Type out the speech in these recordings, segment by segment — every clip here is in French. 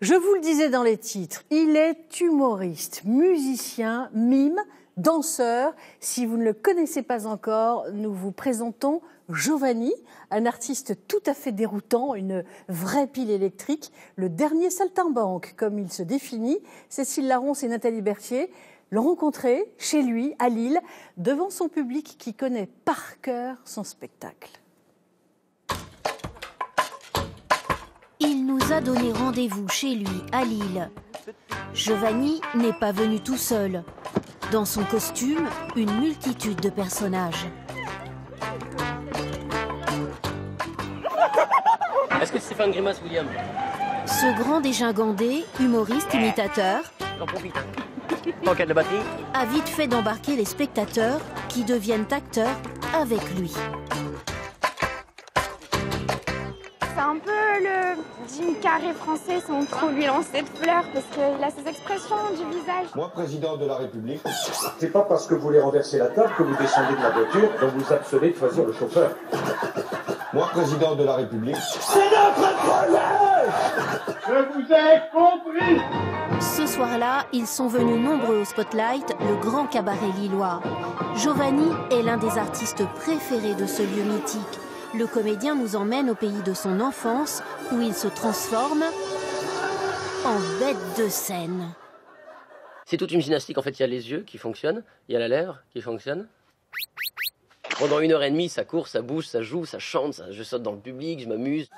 Je vous le disais dans les titres, il est humoriste, musicien, mime, danseur. Si vous ne le connaissez pas encore, nous vous présentons Giovanni, un artiste tout à fait déroutant, une vraie pile électrique, le dernier saltimbanque, comme il se définit. Cécile Laronce et Nathalie Berthier l'ont rencontré chez lui, à Lille, devant son public qui connaît par cœur son spectacle. Il nous a donné rendez-vous chez lui, à Lille. Giovanni n'est pas venu tout seul. Dans son costume, une multitude de personnages. Est-ce que tu sais faire une grimace, William? Ce grand dégingandé, humoriste, imitateur, J'en profite. Tant qu'il y a de la batterie. a vite fait d'embarquer les spectateurs qui deviennent acteurs avec lui. C'est un peu le Jim Carrey français sans trop lui lancer de fleurs parce qu'il a ses expressions du visage. Moi, président de la République, c'est pas parce que vous voulez renverser la table que vous descendez de la voiture dont vous absolez de choisir le chauffeur. Moi, président de la République, c'est notre projet! Je vous ai compris! Ce soir-là, ils sont venus nombreux au Spotlight, le grand cabaret lillois. Giovanni est l'un des artistes préférés de ce lieu mythique. Le comédien nous emmène au pays de son enfance, où il se transforme en bête de scène. C'est toute une gymnastique. En fait, il y a les yeux qui fonctionnent, il y a la lèvre qui fonctionne. Pendant 1h30, ça court, ça bouge, ça joue, ça chante, je saute dans le public, je m'amuse.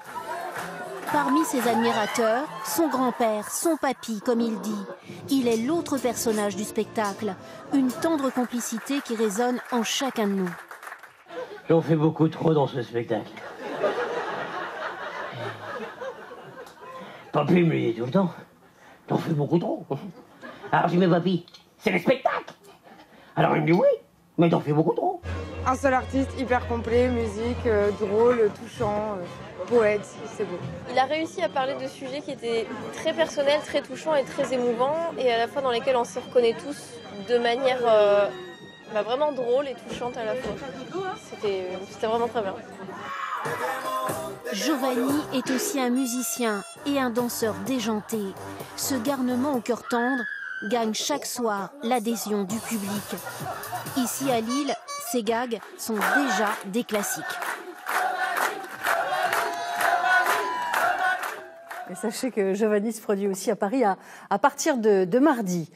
Parmi ses admirateurs, son grand-père, son papy, comme il dit. Il est l'autre personnage du spectacle, une tendre complicité qui résonne en chacun de nous. J'en fais beaucoup trop dans ce spectacle. Papy me le dit tout le temps. T'en fais beaucoup trop. Alors je dis, mais papy, c'est le spectacle. Alors il me dit oui, mais t'en fais beaucoup trop. Un seul artiste hyper complet, musique, drôle, touchant, poète, c'est beau. Il a réussi à parler de sujets qui étaient très personnels, très touchants et très émouvants, et à la fois dans lesquels on se reconnaît tous de manière vraiment drôle et touchante à la fois. C'était vraiment très bien. Giovanni est aussi un musicien et un danseur déjanté. Ce garnement au cœur tendre gagne chaque soir l'adhésion du public. Ici à Lille, ces gags sont déjà des classiques. Et sachez que Giovanni se produit aussi à Paris à partir de mardi.